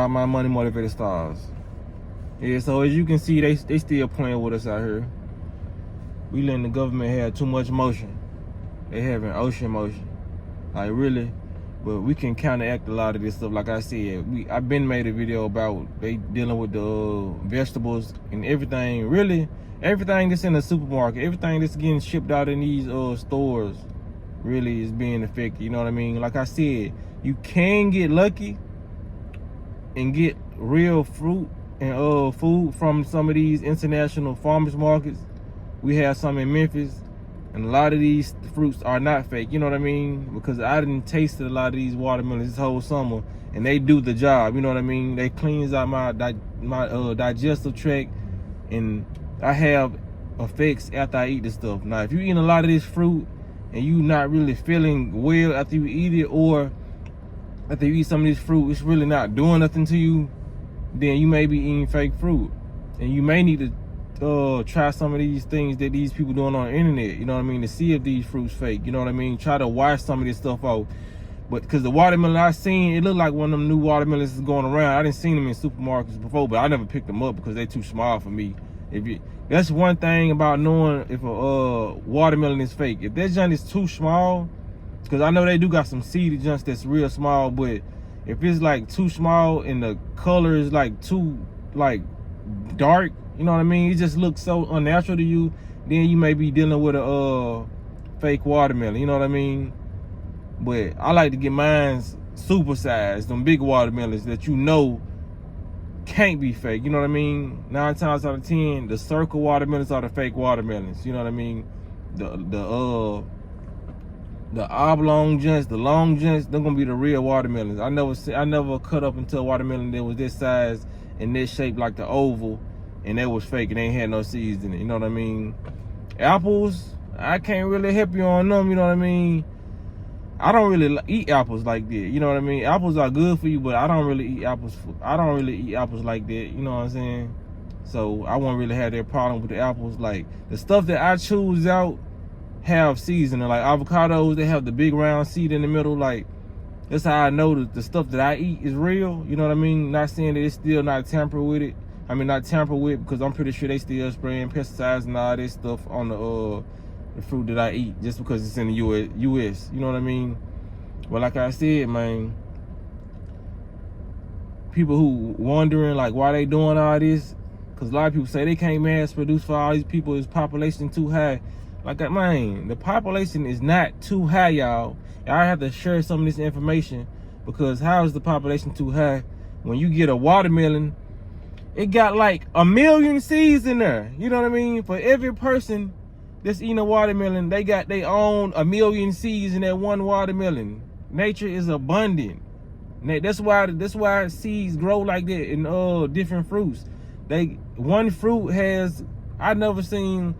all my money motivated stars. Yeah, so as you can see, they still playing with us out here. We letting the government have too much motion. They having ocean motion. Like really. But we can counteract a lot of this stuff. Like I said, I've been made a video about they dealing with the vegetables and everything. Really, everything that's in the supermarket, everything that's getting shipped out in these stores, really is being affected. You know what I mean? Like I said, you can get lucky and get real fruit and food from some of these international farmers markets. We have some in Memphis. And a lot of these fruits are not fake, you know what I mean? Because I didn't taste a lot of these watermelons this whole summer, and they do the job, you know what I mean? They cleans out my digestive tract, and I have effects after I eat this stuff. Now, if you eating a lot of this fruit and you not really feeling well after you eat it, or after you eat some of this fruit, it's really not doing nothing to you, then you may be eating fake fruit, and you may need to try some of these things that these people doing on the internet, you know what I mean, to see if these fruits fake, you know what I mean. Try to wash some of this stuff out. But because the watermelon I seen, it looked like one of them new watermelons is going around. I didn't seen them in supermarkets before, but I never picked them up because they too small for me. That's one thing about knowing if a watermelon is fake. If that junk is too small, because I know they do got some seeded junks that's real small, but if it's like too small and the color is like too like dark, you know what I mean, it just looks so unnatural to you, then you may be dealing with a fake watermelon, you know what I mean. But I like to get mine supersized, them big watermelons that you know can't be fake, you know what I mean. 9 times out of 10, the circle watermelons are the fake watermelons, you know what I mean. The oblong joints, the long joints, they're gonna be the real watermelons. I never cut up into a watermelon that was this size and this shape like the oval, and that was fake and they ain't had no seeds in it, you know what I mean. Apples, I can't really help you on them, you know what I mean. I don't really eat apples like that, you know what I mean. Apples are good for you, but I don't really eat apples like that, you know what I'm saying. So I won't really have that problem with the apples. Like the stuff that I choose out have seeds in it, like avocados, they have the big round seed in the middle. Like that's how I know that the stuff that I eat is real, you know what I mean. Not saying that it's still not tampered with it. I mean, not tampered with, because I'm pretty sure they still spraying pesticides and all this stuff on the fruit that I eat just because it's in the U.S. You know what I mean? But like I said, man, people who wondering like why they doing all this, because a lot of people say they can't mass produce for all these people, is population too high. Like, man, the population is not too high, y'all. Y'all have to share some of this information, because how is the population too high when you get a watermelon? It got like 1 million seeds in there. You know what I mean? For every person that's eating a watermelon, they got their own 1 million seeds in that one watermelon. Nature is abundant. That's why seeds grow like that in different fruits. One fruit has, I never seen,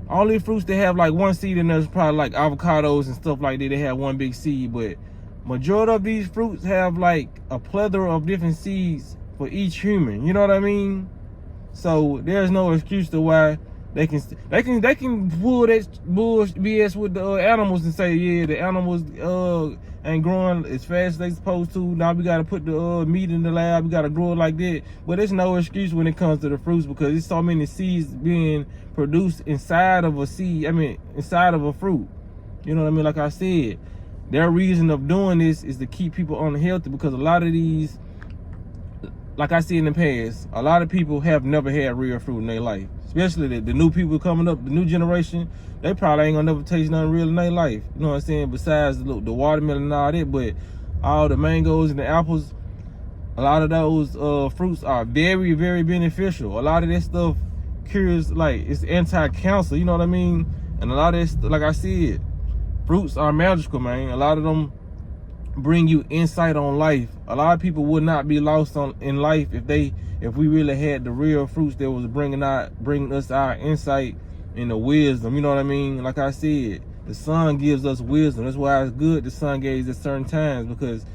only fruits that have like one seed in there is probably like avocados and stuff like that. They have one big seed, but majority of these fruits have like a plethora of different seeds for each human, you know what I mean? So there's no excuse to why they can pull that BS with the animals and say, yeah, the animals ain't growing as fast as they supposed to. Now we gotta put the meat in the lab, we gotta grow it like that. But there's no excuse when it comes to the fruits, because there's so many seeds being produced inside of a seed. I mean, inside of a fruit. You know what I mean? Like I said, their reason of doing this is to keep people unhealthy, because a lot of these, like I said in the past, a lot of people have never had real fruit in their life. Especially the new people coming up, the new generation, they probably ain't gonna never taste nothing real in their life. You know what I'm saying? Besides the watermelon and all that, but all the mangoes and the apples, a lot of those fruits are very, very beneficial. A lot of that stuff cures, like, it's anti-cancer, you know what I mean? And a lot of this, like I said, fruits are magical, man. A lot of them bring you insight on life. A lot of people would not be lost in life if we really had the real fruits that was bringing us our insight and the wisdom. You know what I mean? Like I said, the sun gives us wisdom. That's why it's good the sun gaze at certain times, because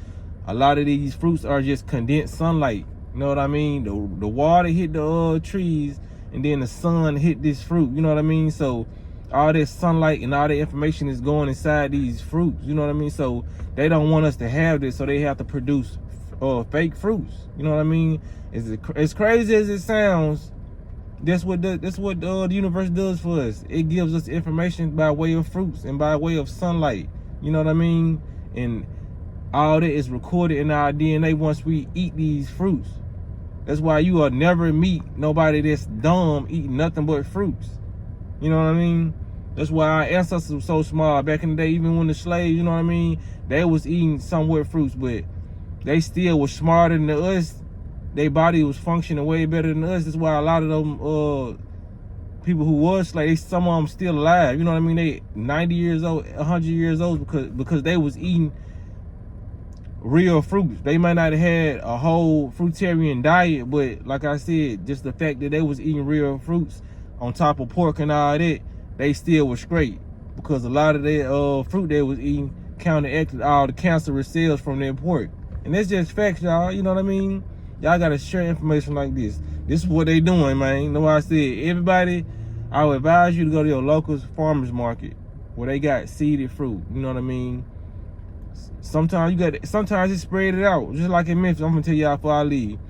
a lot of these fruits are just condensed sunlight. You know what I mean? The water hit the trees, and then the sun hit this fruit. You know what I mean? So all that sunlight and all that information is going inside these fruits, you know what I mean? So they don't want us to have this, so they have to produce fake fruits. You know what I mean? As crazy as it sounds, that's what the universe does for us. It gives us information by way of fruits and by way of sunlight. You know what I mean? And all that is recorded in our DNA once we eat these fruits. That's why you will never meet nobody that's dumb eating nothing but fruits. You know what I mean? That's why our ancestors were so smart back in the day. Even when the slaves, you know what I mean, they was eating somewhat fruits, but they still was smarter than us. Their body was functioning way better than us. That's why a lot of them people who was slaves, some of them still alive. You know what I mean? They 90 years old, 100 years old because they was eating real fruits. They might not have had a whole fruitarian diet, but like I said, just the fact that they was eating real fruits on top of pork and all that, they still was great, because a lot of their fruit they was eating counteracted all the cancerous cells from their pork. And that's just facts, y'all. You know what I mean? Y'all gotta share information like this. This is what they doing, man. You know what I said? Everybody, I would advise you to go to your local farmer's market where they got seeded fruit. You know what I mean? Sometimes it's spread it out. Just like in Memphis, I'm gonna tell y'all before I leave.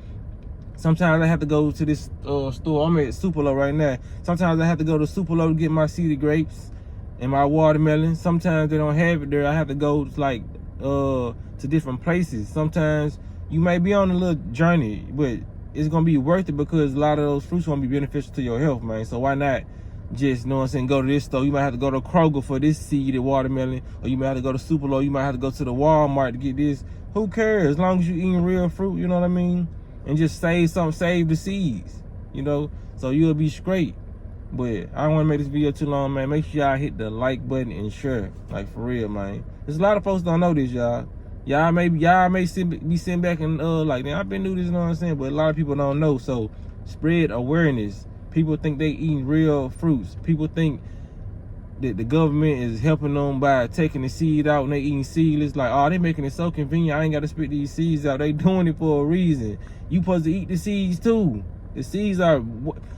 Sometimes I have to go to this store. I'm at Supolo right now. Sometimes I have to go to Supolo to get my seeded grapes and my watermelon. Sometimes they don't have it there. I have to go to different places. Sometimes you may be on a little journey, but it's gonna be worth it because a lot of those fruits gonna be beneficial to your health, man. So why not just, you know what I'm saying, go to this store? You might have to go to Kroger for this seeded watermelon, or you might have to go to Supolo. You might have to go to the Walmart to get this. Who cares? As long as you eating real fruit, you know what I mean? And just save the seeds, you know, so you'll be straight. But I don't want to make this video too long, man. Make sure y'all hit the like button and share, like for real, man. There's a lot of folks don't know this, y'all. Y'all may be sitting back and like, man, I've been doing this, you know what I'm saying? But a lot of people don't know, so spread awareness. People think they eating real fruits. People think that the government is helping them by taking the seed out and they eating seedless. Like, oh, they making it so convenient. I ain't got to spit these seeds out. They doing it for a reason. You supposed to eat the seeds too. The seeds are,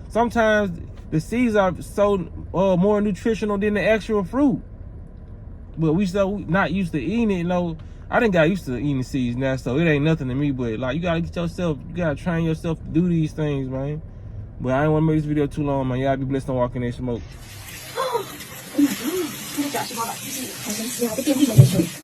sometimes the seeds are so more nutritional than the actual fruit. But we so not used to eating it, you know. I done got used to eating seeds now, so it ain't nothing to me. But like, you gotta train yourself to do these things, man. But I ain't want to make this video too long, man. Y'all be blessed on walking in smoke.